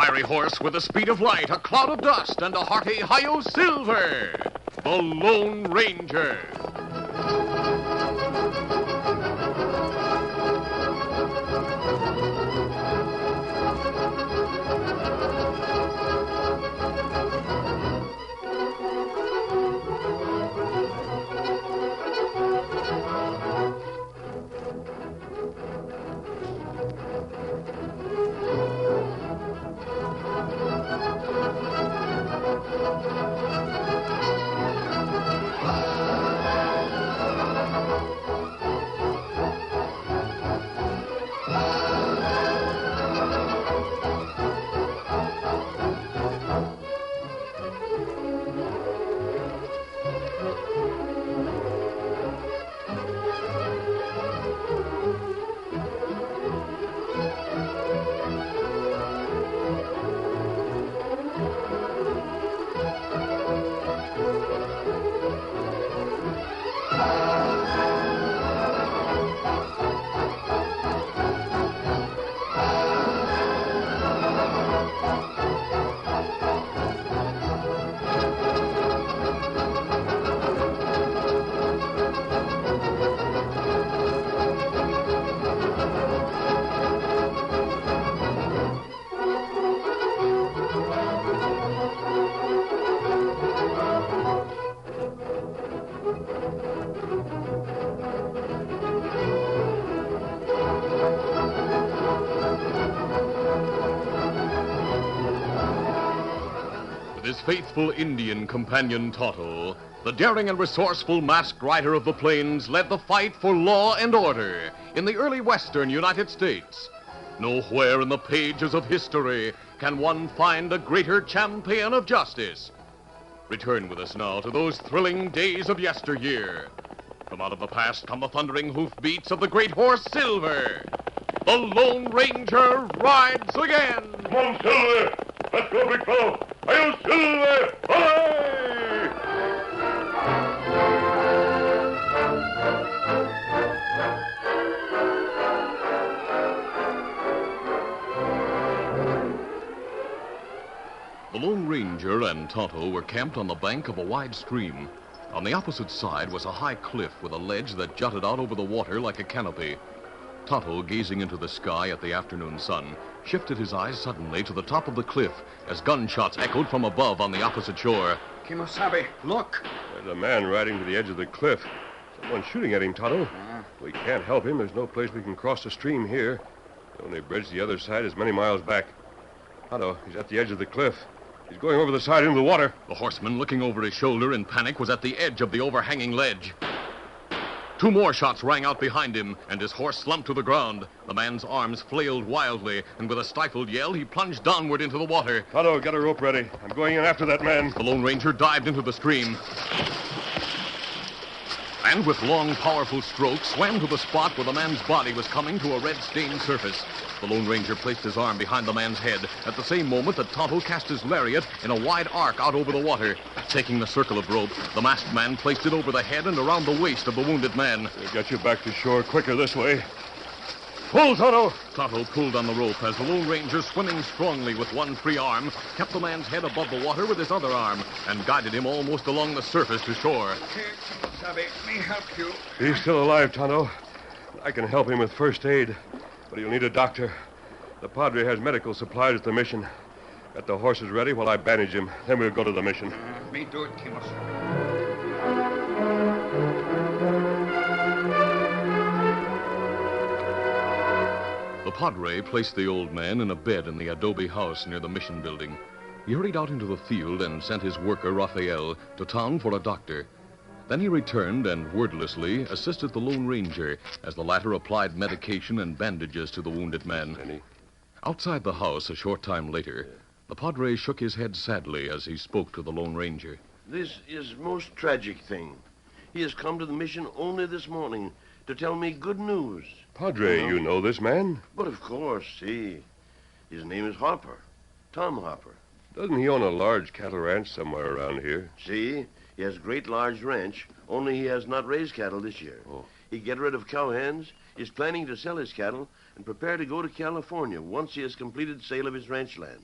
fiery horse with the speed of light, a cloud of dust, and a hearty hi-yo silver, the Lone Ranger. His faithful Indian companion Tonto, the daring and resourceful masked rider of the plains, led the fight for law and order in the early western United States. Nowhere in the pages of history can one find a greater champion of justice. Return with us now to those thrilling days of yesteryear. From out of the past come the thundering hoofbeats of the great horse Silver. The Lone Ranger rides again. Come on, Silver! Let's go, big fellow! Hi-yo, Silver! Hooray! The Lone Ranger and Tonto were camped on the bank of a wide stream. On the opposite side was a high cliff with a ledge that jutted out over the water like a canopy. Tonto, gazing into the sky at the afternoon sun, shifted his eyes suddenly to the top of the cliff as gunshots echoed from above on the opposite shore. Kimosabe, look. There's a man riding to the edge of the cliff. Someone's shooting at him, Tonto. We can't help him. There's no place we can cross the stream here. The only bridge to the other side is many miles back. Tonto, he's at the edge of the cliff. He's going over the side into the water. The horseman, looking over his shoulder in panic, was at the edge of the overhanging ledge. Two more shots rang out behind him, and his horse slumped to the ground. The man's arms flailed wildly, and with a stifled yell, he plunged downward into the water. Tonto, get a rope ready. I'm going in after that man. The Lone Ranger dived into the stream, and with long, powerful strokes, swam to the spot where the man's body was coming to a red-stained surface. The Lone Ranger placed his arm behind the man's head at the same moment that Tonto cast his lariat in a wide arc out over the water. Taking the circle of rope, the masked man placed it over the head and around the waist of the wounded man. We'll get you back to shore quicker this way. Pull, Tonto! Tonto pulled on the rope as the Lone Ranger, swimming strongly with one free arm, kept the man's head above the water with his other arm and guided him almost along the surface to shore. Here, Kimosabe, me help you. He's still alive, Tonto. I can help him with first aid, but he'll need a doctor. The Padre has medical supplies at the mission. Get the horses ready while I bandage him. Then we'll go to the mission. Me do it, Kimosabe. The Padre placed the old man in a bed in the adobe house near the mission building. He hurried out into the field and sent his worker, Raphael, to town for a doctor. Then he returned and wordlessly assisted the Lone Ranger as the latter applied medication and bandages to the wounded man. Any? Outside the house a short time later, the Padre shook his head sadly as he spoke to the Lone Ranger. This is most tragic thing. He has come to the mission only this morning to tell me good news. Padre, you know this man? But of course, see. His name is Harper. Tom Harper. Doesn't he own a large cattle ranch somewhere around here? See, he has a great large ranch, only he has not raised cattle this year. Oh. He get rid of cow hens, is planning to sell his cattle, and prepare to go to California once he has completed sale of his ranch land.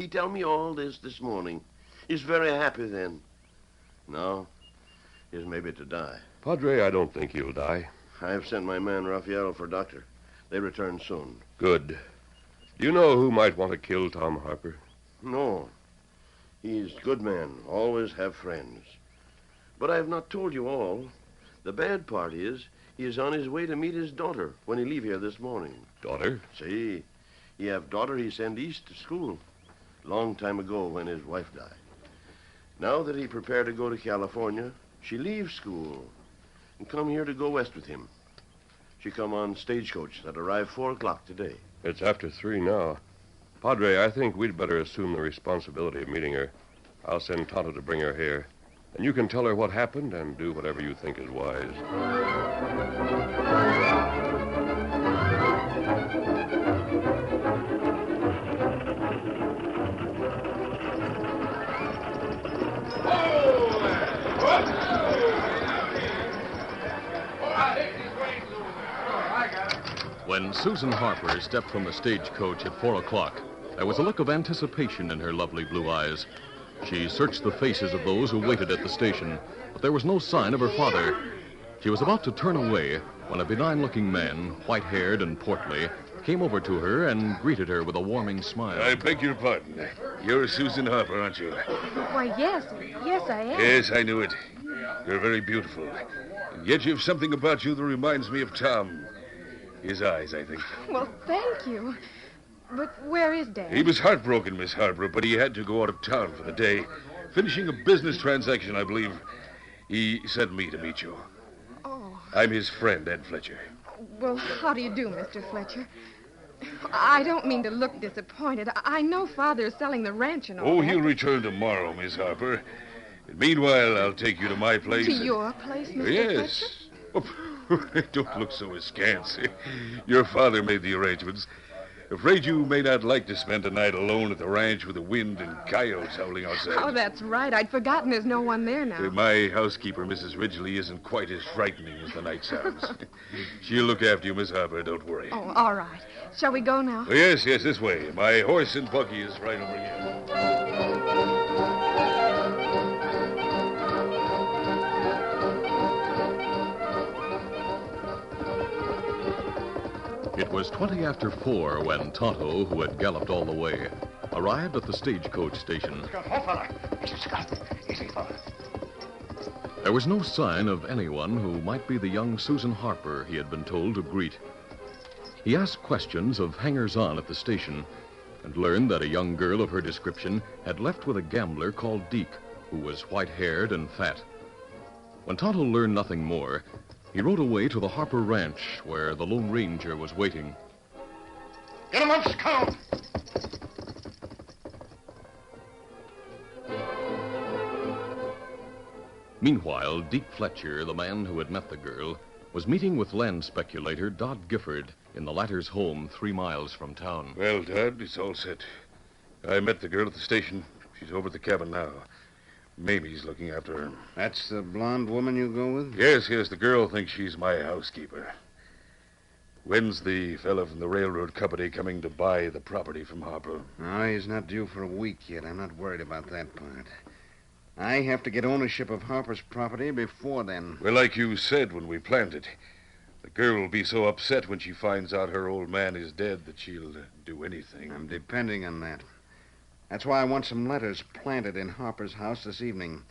He tell me all this morning. He's very happy then. Now, he's maybe to die. Padre, I don't think he'll die. I've sent my man Raphael for doctor. They return soon. Good. Do you know who might want to kill Tom Harper? No. He's good man. Always have friends. But I have not told you all. The bad part is he is on his way to meet his daughter when he leave here this morning. Daughter? See, he have daughter he send east to school. Long time ago when his wife died. Now that he prepare to go to California, she leave school and come here to go west with him. She come on stagecoach that arrive 4 o'clock today. It's after 3 now. Padre, I think we'd better assume the responsibility of meeting her. I'll send Tonto to bring her here. And you can tell her what happened and do whatever you think is wise. When Susan Harper stepped from the stagecoach at 4 o'clock, there was a look of anticipation in her lovely blue eyes. She searched the faces of those who waited at the station, but there was no sign of her father. She was about to turn away when a benign-looking man, white-haired and portly, came over to her and greeted her with a warming smile. I beg your pardon. You're Susan Harper, aren't you? Why, yes. Yes, I am. Yes, I knew it. You're very beautiful. And yet you've something about you that reminds me of Tom. His eyes, I think. Well, thank you. But where is Dad? He was heartbroken, Miss Harper, but he had to go out of town for the day. Finishing a business transaction, I believe. He sent me to meet you. Oh. I'm his friend, Ed Fletcher. Well, how do you do, Mr. Fletcher? I don't mean to look disappointed. I know Father is selling the ranch and all Oh, that. he'll return tomorrow, Miss Harper. And meanwhile, I'll take you to my place. To your place, Mr. Fletcher? Yes. Oh, don't look so askance. Your father made the arrangements. Afraid you may not like to spend a night alone at the ranch with the wind and coyotes howling outside. Oh, that's right. I'd forgotten there's no one there now. My housekeeper, Mrs. Ridgely, isn't quite as frightening as the night sounds. She'll look after you, Miss Harper. Don't worry. Oh, all right. Shall we go now? Oh, yes, this way. My horse and buggy is right over here. It was 20 after 4 when Tonto, who had galloped all the way, arrived at the stagecoach station. There was no sign of anyone who might be the young Susan Harper he had been told to greet. He asked questions of hangers-on at the station and learned that a young girl of her description had left with a gambler called Deke, who was white-haired and fat. When Tonto learned nothing more, he rode away to the Harper Ranch, where the Lone Ranger was waiting. Get him up, Scout! Meanwhile, Deke Fletcher, the man who had met the girl, was meeting with land speculator Dodd Gifford in the latter's home 3 miles from town. Well, Dad, it's all set. I met the girl at the station. She's over at the cabin now. Mamie's looking after her. That's the blonde woman you go with? Yes, the girl thinks she's my housekeeper. When's the fella from the railroad company coming to buy the property from Harper? No, he's not due for a week yet. I'm not worried about that part. I have to get ownership of Harper's property before then. Well, like you said when we planned it, the girl will be so upset when she finds out her old man is dead that she'll do anything. I'm depending on that. That's why I want some letters planted in Harper's house this evening.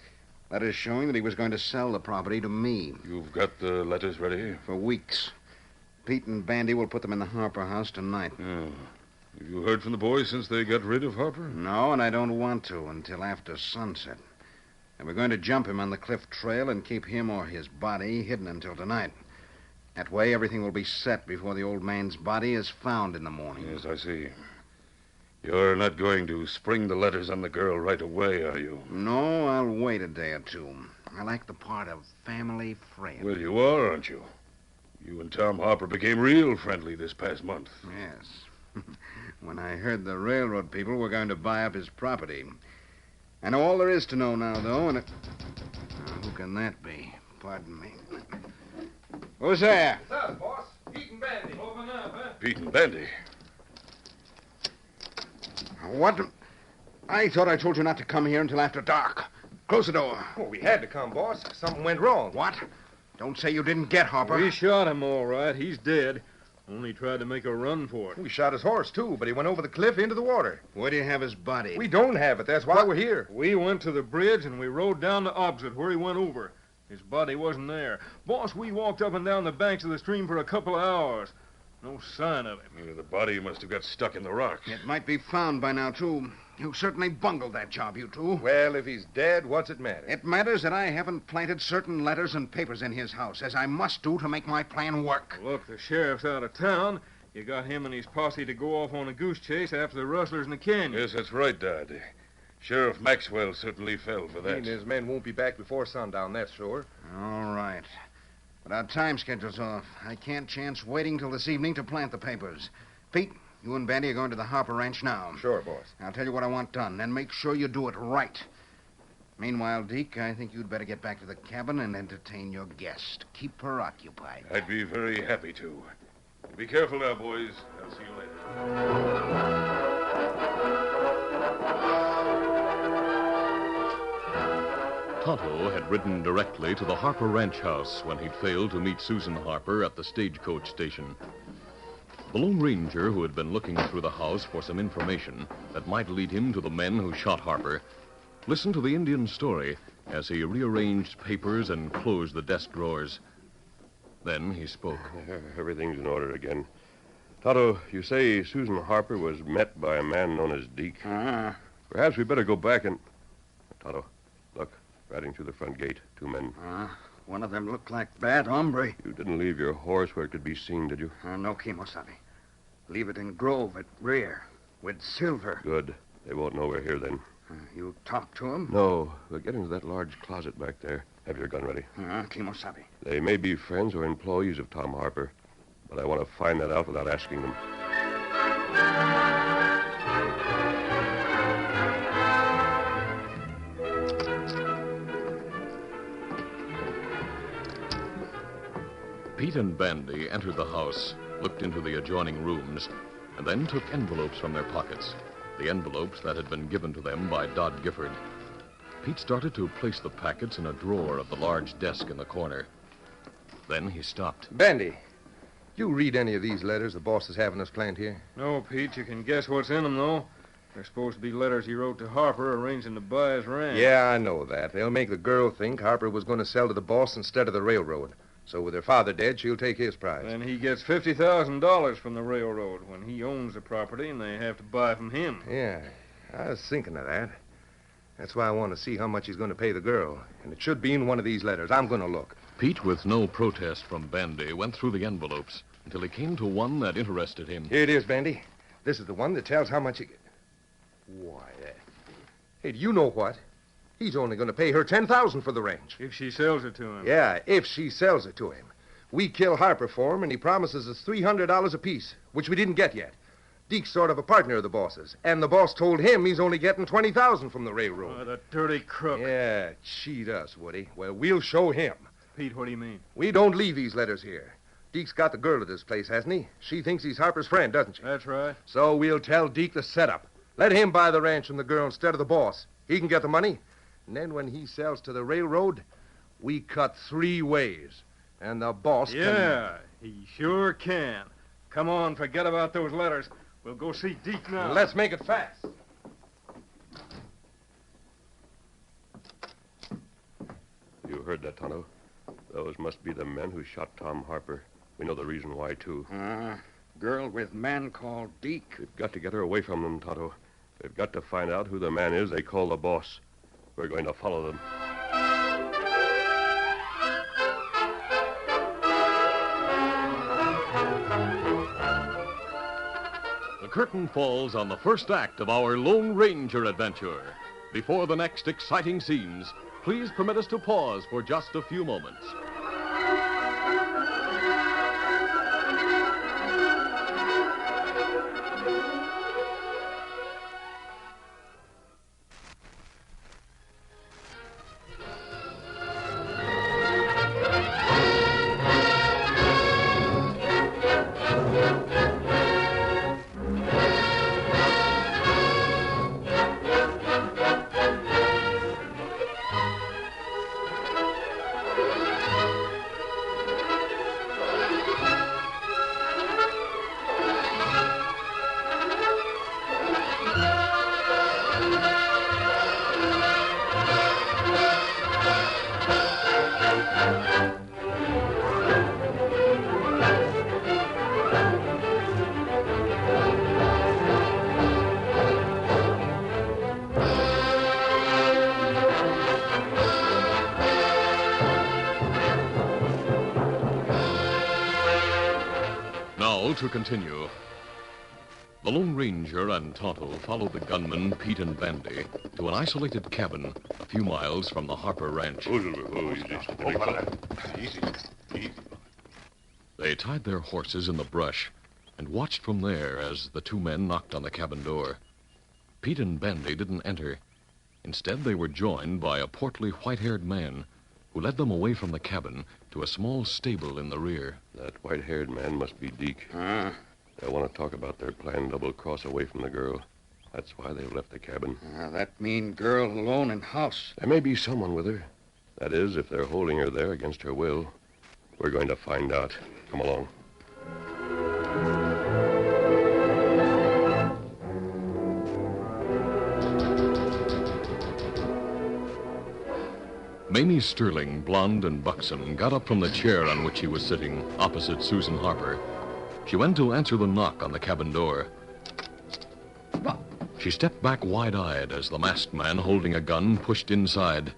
Letters showing that he was going to sell the property to me. You've got the letters ready? For weeks. Pete and Bandy will put them in the Harper house tonight. Oh. Have you heard from the boys since they got rid of Harper? No, and I don't want to until after sunset. And we're going to jump him on the cliff trail and keep him or his body hidden until tonight. That way, everything will be set before the old man's body is found in the morning. Yes, I see. You're not going to spring the letters on the girl right away, are you? No, I'll wait a day or two. I like the part of family friend. Well, you are, aren't you? You and Tom Harper became real friendly this past month. Yes. When I heard the railroad people were going to buy up his property. I know all there is to know now, though, and who can that be? Pardon me. Who's there? What's up, boss? Pete and Bandy. Open up, huh? Pete and Bandy. What? I thought I told you not to come here until after dark. Close the door. Well, we had to come, boss. Something went wrong. What? Don't say you didn't get Harper. We shot him all right. He's dead. Only tried to make a run for it. We shot his horse, too, but he went over the cliff into the water. Where do you have his body? We don't have it. That's why we're here. We went to the bridge and we rode down the opposite where he went over. His body wasn't there. Boss, we walked up and down the banks of the stream for a couple of hours. No sign of him. The body must have got stuck in the rock. It might be found by now, too. You certainly bungled that job, you two. Well, if he's dead, what's it matter? It matters that I haven't planted certain letters and papers in his house, as I must do to make my plan work. Look, the sheriff's out of town. You got him and his posse to go off on a goose chase after the rustlers in the canyon. Yes, that's right, Dad. Sheriff Maxwell certainly fell for He that. and his men won't be back before sundown, that's sure. All right. But our time schedule's off. I can't chance waiting till this evening to plant the papers. Pete, you and Bandy are going to the Harper Ranch now. Sure, boss. I'll tell you what I want done, and make sure you do it right. Meanwhile, Deke, I think you'd better get back to the cabin and entertain your guest. Keep her occupied. I'd be very happy to. Be careful now, boys. I'll see you later. Tonto had ridden directly to the Harper Ranch house when he'd failed to meet Susan Harper at the stagecoach station. The Lone Ranger, who had been looking through the house for some information that might lead him to the men who shot Harper, listened to the Indian's story as he rearranged papers and closed the desk drawers. Then he spoke. Everything's in order again. Tonto, you say Susan Harper was met by a man known as Deke. Perhaps we better go back and... Tonto, look, riding through the front gate, two men. One of them looked like bad hombre. You didn't leave your horse where it could be seen, did you? No, Kimosabe. Leave it in Grove at rear, with Silver. Good. They won't know we're here then. You talk to him? No, we'll get into that large closet back there. Have your gun ready. Kimosabe. They may be friends or employees of Tom Harper, but I want to find that out without asking them. Pete and Bandy entered the house, looked into the adjoining rooms, and then took envelopes from their pockets. The envelopes that had been given to them by Dodd Gifford. Pete started to place the packets in a drawer of the large desk in the corner. Then he stopped. Bandy, you read any of these letters the boss is having us plant here? No, Pete, you can guess what's in them, though. They're supposed to be letters he wrote to Harper arranging to buy his ranch. Yeah, I know that. They'll make the girl think Harper was going to sell to the boss instead of the railroad. So with her father dead, she'll take his prize. Then he gets $50,000 from the railroad when he owns the property and they have to buy from him. Yeah, I was thinking of that. That's why I want to see how much he's going to pay the girl. And it should be in one of these letters. I'm going to look. Pete, with no protest from Bandy, went through the envelopes until he came to one that interested him. Here it is, Bandy. This is the one that tells how much he... Why, hey, do you know what? He's only going to pay her $10,000 for the ranch. If she sells it to him. Yeah, if she sells it to him. We kill Harper for him, and he promises us $300 apiece, which we didn't get yet. Deke's sort of a partner of the boss's, and the boss told him he's only getting $20,000 from the railroad. Oh, the dirty crook. Yeah, cheat us, Woody. Well, we'll show him. Pete, what do you mean? We don't leave these letters here. Deke's got the girl at this place, hasn't he? She thinks he's Harper's friend, doesn't she? That's right. So we'll tell Deke the setup. Let him buy the ranch from the girl instead of the boss. He can get the money. And then when he sells to the railroad, we cut 3 ways. And the boss can... Yeah, he sure can. Come on, forget about those letters. We'll go see Deke now. Let's make it fast. You heard that, Tonto? Those must be the men who shot Tom Harper. We know the reason why, too. Girl with man called Deke. We've got to get her away from them, Tonto. We've got to find out who the man is they call the boss. We're going to follow them. The curtain falls on the first act of our Lone Ranger adventure. Before the next exciting scenes, please permit us to pause for just a few moments. to continue. The Lone Ranger and Tonto followed the gunmen, Pete and Bandy, to an isolated cabin a few miles from the Harper Ranch. Easy. They tied their horses in the brush and watched from there as the two men knocked on the cabin door. Pete and Bandy didn't enter. Instead, they were joined by a portly, white-haired man who led them away from the cabin to a small stable in the rear. That white-haired man must be Deke. They want to talk about their planned double cross away from the girl. That's why they've left the cabin. That mean girl alone in house. There may be someone with her. That is, if they're holding her there against her will. We're going to find out. Come along. Mamie Sterling, blonde and buxom, got up from the chair on which she was sitting, opposite Susan Harper. She went to answer the knock on the cabin door. She stepped back wide-eyed as the masked man holding a gun pushed inside.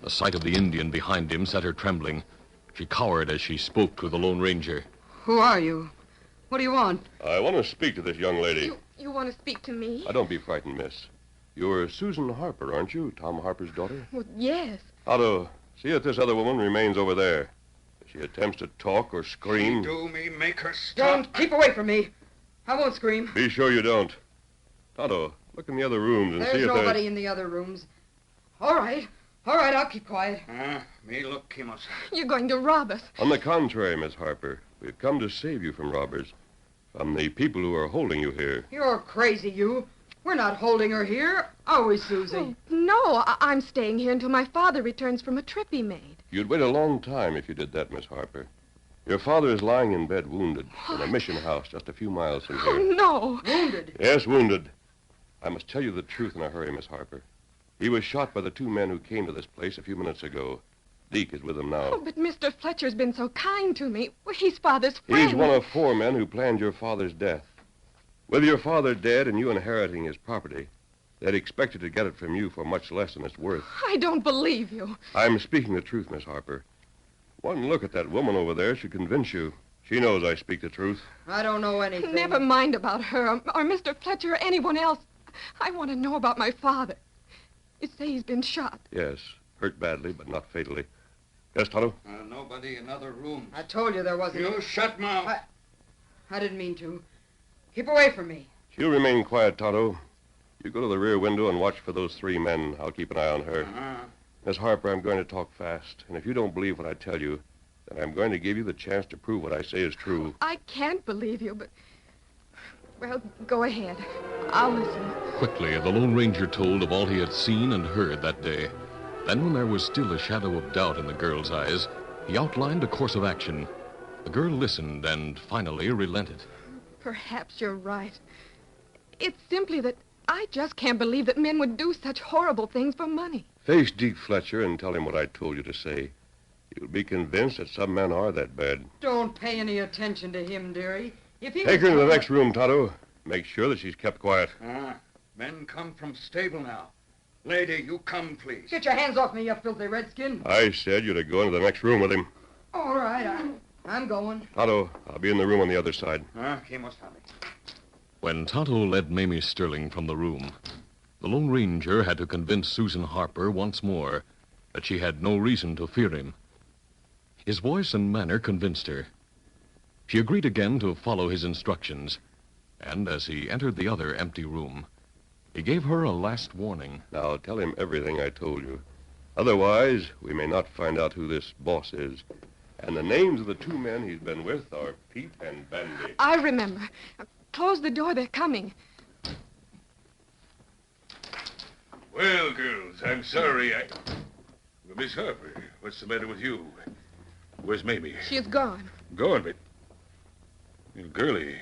The sight of the Indian behind him set her trembling. She cowered as she spoke to the Lone Ranger. Who are you? What do you want? I want to speak to this young lady. You want to speak to me? Don't be frightened, miss. You're Susan Harper, aren't you? Tom Harper's daughter? Well, yes. Otto, see if this other woman remains over there. If she attempts to talk or scream... Do me, make her stop. Don't keep away from me. I won't scream. Be sure you don't. Tonto, look in the other rooms and see There's if nobody in the other rooms. All right, I'll keep quiet. Me look, Kimos. You're going to rob us. On the contrary, Miss Harper, we've come to save you from robbers. From the people who are holding you here. You're crazy, you. We're not holding her here, are we, Susie? Oh, no, I'm staying here until my father returns from a trip he made. You'd wait a long time if you did that, Miss Harper. Your father is lying in bed wounded in a mission house just a few miles from here. Oh, no. Wounded? Yes, wounded. I must tell you the truth in a hurry, Miss Harper. He was shot by the two men who came to this place a few minutes ago. Deke is with him now. Oh, but Mr. Fletcher's been so kind to me. Well, he's Father's friend. He's one of 4 men who planned your father's death. With your father dead and you inheriting his property, they'd expected to get it from you for much less than it's worth. I don't believe you. I'm speaking the truth, Miss Harper. One look at that woman over there should convince you. She knows I speak the truth. I don't know anything. Never mind about her or Mr. Fletcher or anyone else. I want to know about my father. You say he's been shot. Yes, hurt badly, but not fatally. Yes, Tonto? Nobody in other rooms. I told you there wasn't. You shut mouth. I didn't mean to. Keep away from me. She'll remain quiet, Tonto. You go to the rear window and watch for those 3 men. I'll keep an eye on her. Miss Harper, I'm going to talk fast. And if you don't believe what I tell you, then I'm going to give you the chance to prove what I say is true. I can't believe you, but... Well, go ahead. I'll listen. Quickly, the Lone Ranger told of all he had seen and heard that day. Then, when there was still a shadow of doubt in the girl's eyes, he outlined a course of action. The girl listened and finally relented. Perhaps you're right. It's simply that I just can't believe that men would do such horrible things for money. Face Deke Fletcher and tell him what I told you to say. You'll be convinced that some men are that bad. Don't pay any attention to him, dearie. If he Take her into the next room, Tonto. Make sure that she's kept quiet. Men come from stable now. Lady, you come, please. Get your hands off me, you filthy redskin. I said you'd to go into the next room with him. All right, I'm going. Tonto, I'll be in the room on the other side. When Tonto led Mamie Sterling from the room, the Lone Ranger had to convince Susan Harper once more that she had no reason to fear him. His voice and manner convinced her. She agreed again to follow his instructions, and as he entered the other empty room, he gave her a last warning. Now, tell him everything I told you. Otherwise, we may not find out who this boss is. And the names of the 2 men he's been with are Pete and Bandy. I remember. Close the door. They're coming. Well, girls, I'm sorry Well, Miss Harper, what's the matter with you? Where's Mamie? She's gone. Gone, but... Girlie,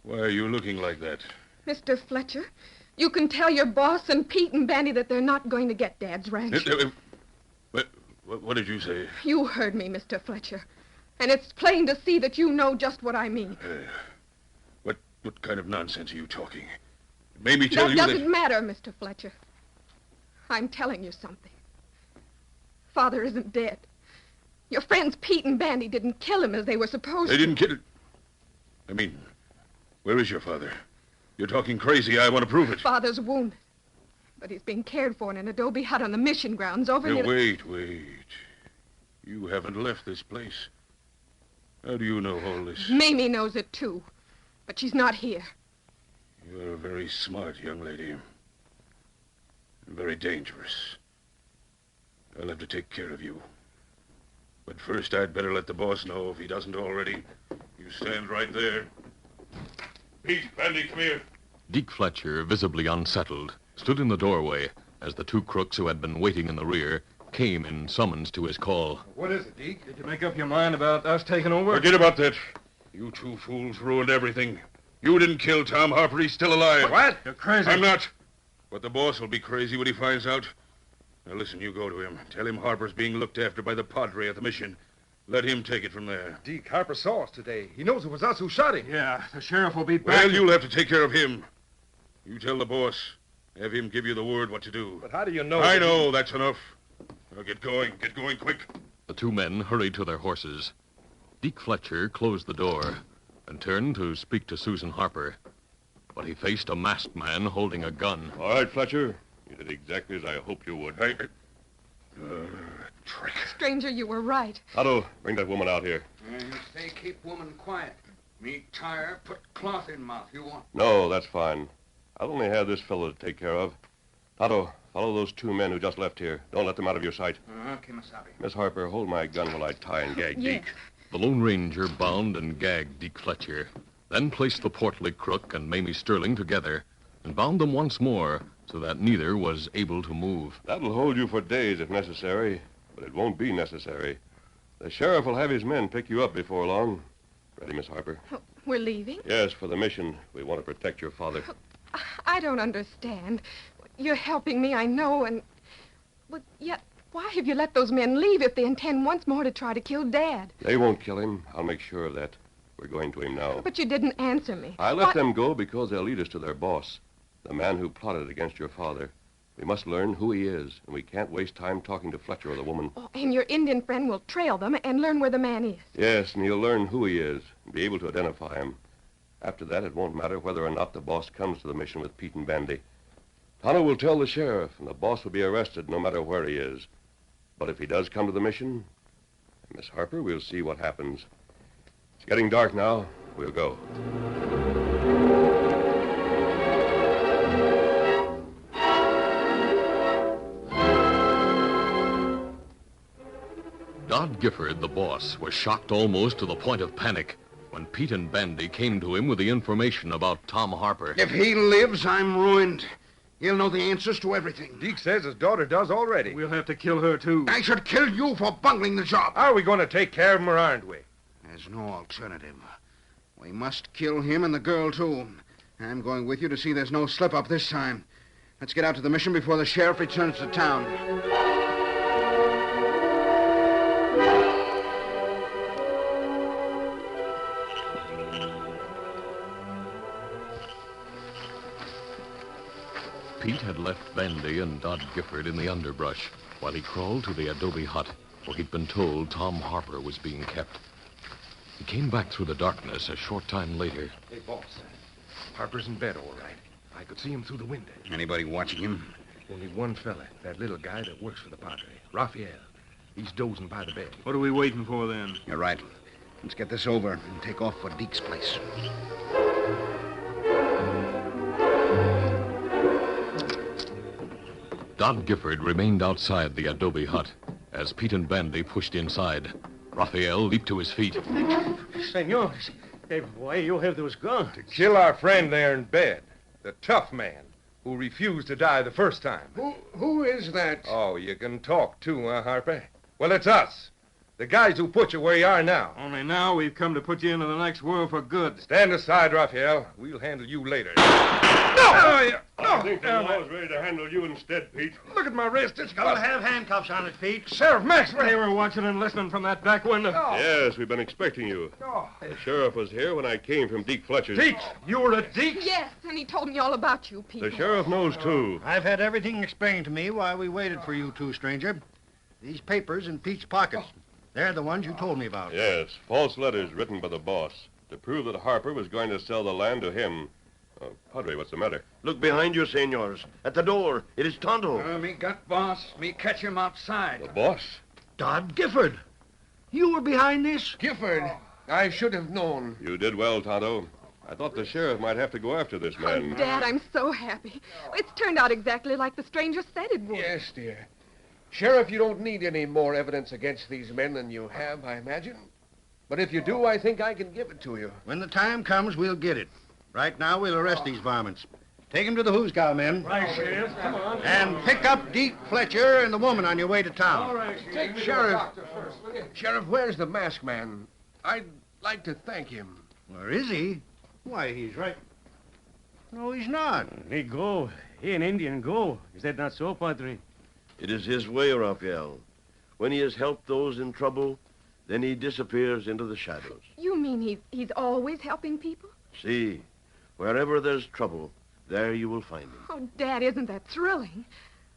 why are you looking like that? Mr. Fletcher, you can tell your boss and Pete and Bandy that they're not going to get Dad's ranch. What did you say? You heard me, Mr. Fletcher. And it's plain to see that you know just what I mean. What kind of nonsense are you talking? Mamie tell you that... That doesn't matter, Mr. Fletcher. I'm telling you something. Father isn't dead. Your friends Pete and Bandy didn't kill him as they were supposed to. They didn't kill him? I mean, where is your father? You're talking crazy. I want to prove it. Father's wounded. But he's being cared for in an adobe hut on the mission grounds over near... Wait. You haven't left this place. How do you know all this? Mamie knows it, too. But she's not here. You're a very smart young lady. And very dangerous. I'll have to take care of you. But first, I'd better let the boss know if he doesn't already. You stand right there. Pete, Bandy, come here. Deke Fletcher, visibly unsettled, stood in the doorway as the two crooks who had been waiting in the rear came in summons to his call. What is it, Deke? Did you make up your mind about us taking over? Forget about that. You two fools ruined everything. You didn't kill Tom Harper. He's still alive. What? You're crazy. I'm not. But the boss will be crazy when he finds out. Now listen, you go to him. Tell him Harper's being looked after by the padre at the mission. Let him take it from there. Deke, Harper saw us today. He knows it was us who shot him. Yeah, the sheriff will be back. Well, you'll have to take care of him. You tell the boss. Have him give you the word what to do. But how do you know? I know, that's enough. Now get going. Get going quick. The two men hurried to their horses. Deke Fletcher closed the door and turned to speak to Susan Harper. But he faced a masked man holding a gun. All right, Fletcher. You did exactly as I hoped you would. Hey, trick. Stranger, you were right. Otto, bring that woman out here. Say, keep woman quiet. Me tire, put cloth in mouth. You want? No, that's fine. I'll only have this fellow to take care of. Otto, follow those two men who just left here. Don't let them out of your sight. Kimasabi. Miss Harper, hold my gun while I tie and gag Yes. Deke. The Lone Ranger bound and gagged Deke Fletcher, then placed the portly crook and Mamie Sterling together and bound them once more so that neither was able to move. That'll hold you for days if necessary, but it won't be necessary. The sheriff will have his men pick you up before long. Ready, Miss Harper? We're leaving? Yes, for the mission. We want to protect your father. I don't understand. You're helping me, I know, and... But yet, why have you let those men leave if they intend once more to try to kill Dad? They won't kill him. I'll make sure of that. We're going to him now. But you didn't answer me. I let them go because they'll lead us to their boss, the man who plotted against your father. We must learn who he is, and we can't waste time talking to Fletcher or the woman. Oh, and your Indian friend will trail them and learn where the man is. Yes, and he'll learn who he is and be able to identify him. After that, it won't matter whether or not the boss comes to the mission with Pete and Bandy. Tonto will tell the sheriff, and the boss will be arrested no matter where he is. But if he does come to the mission, Miss Harper, we'll see what happens. It's getting dark now. We'll go. Dodd Gifford, the boss, was shocked almost to the point of panic when Pete and Bandy came to him with the information about Tom Harper. If he lives, I'm ruined. He'll know the answers to everything. Deke says his daughter does already. We'll have to kill her, too. I should kill you for bungling the job. Are we going to take care of him or aren't we? There's no alternative. We must kill him and the girl, too. I'm going with you to see there's no slip-up this time. Let's get out to the mission before the sheriff returns to town. Pete had left Bandy and Dodd Gifford in the underbrush while he crawled to the adobe hut where he'd been told Tom Harper was being kept. He came back through the darkness a short time later. Hey, boss. Harper's in bed, all right. I could see him through the window. Anybody watching him? Only one fella, that little guy that works for the padre, Raphael. He's dozing by the bed. What are we waiting for, then? You're right. Let's get this over and take off for Deke's place. Dodd Gifford remained outside the adobe hut as Pete and Bandy pushed inside. Raphael leaped to his feet. Senores, why you have those guns? To kill our friend there in bed, the tough man who refused to die the first time. Who is that? Oh, you can talk too, huh, Harper? Well, it's us. The guys who put you where you are now. Only now we've come to put you into the next world for good. Stand aside, Raphael. We'll handle you later. I think the law's ready to handle you instead, Pete. Look at my wrist. It's Don't have handcuffs on it, Pete. Sheriff Maxwell. They were watching and listening from that back window. Yes, we've been expecting you. The sheriff was here when I came from Deke Fletcher's. Deke, you were a Deke? Yes, and he told me all about you, Pete. The sheriff knows, too. I've had everything explained to me while we waited for you two, stranger. These papers in Pete's pockets. They're the ones you told me about. Yes, false letters written by the boss. to prove that Harper was going to sell the land to him. Padre, what's the matter? Look behind you, senors. At the door. It is Tonto. Me got boss. Me catch him outside. The boss? Dodd Gifford. You were behind this? Gifford, I should have known. You did well, Tonto. I thought the sheriff might have to go after this man. Oh, Dad, I'm so happy. It's turned out exactly like the stranger said it would. Yes, dear. Sheriff, you don't need any more evidence against these men than you have, I imagine. But if you do, I think I can give it to you. When the time comes, we'll get it. Right now, we'll arrest these varmints. Take him to the Hoosgow, men. Right, Sheriff. Come on. And pick up Deke Fletcher and the woman on your way to town. All right, Take Sheriff, where's the masked man? I'd like to thank him. Where is he? Why, he's right. No, he's not. He go. He an Indian go. Is that not so, Padre? It is his way, Raphael. When he has helped those in trouble, then he disappears into the shadows. You mean he's always helping people? See, wherever there's trouble, there you will find him. Oh, Dad, isn't that thrilling?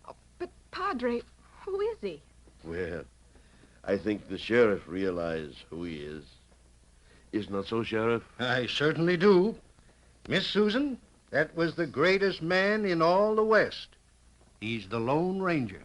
Oh, but, Padre, who is he? Well, I think the sheriff realizes who he is. Isn't that so, Sheriff? I certainly do. Miss Susan, that was the greatest man in all the West. He's the Lone Ranger.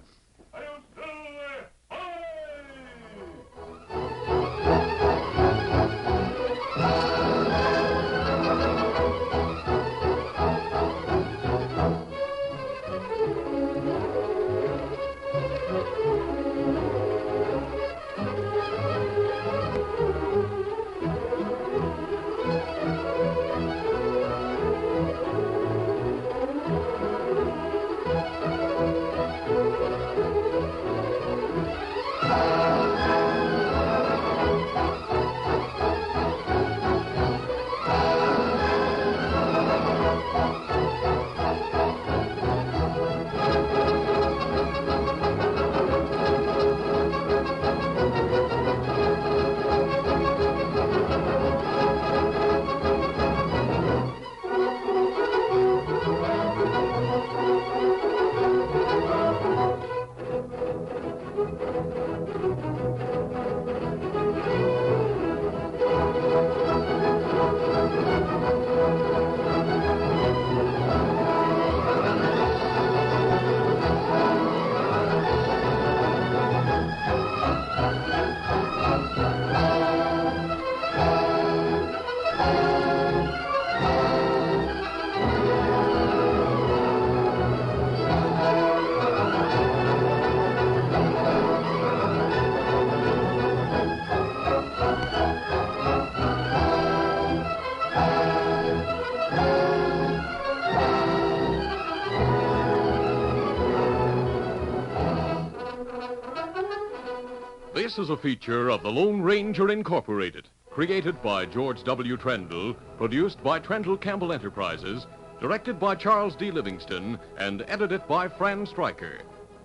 This is a feature of the Lone Ranger Incorporated, created by George W. Trendle, produced by Trendle Campbell Enterprises, directed by Charles D. Livingston, and edited by Fran Stryker.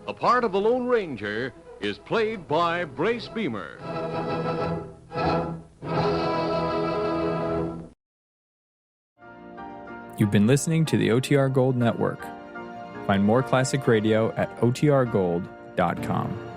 A part of the Lone Ranger is played by Brace Beamer. You've been listening to the OTR Gold Network. Find more classic radio at otrgold.com.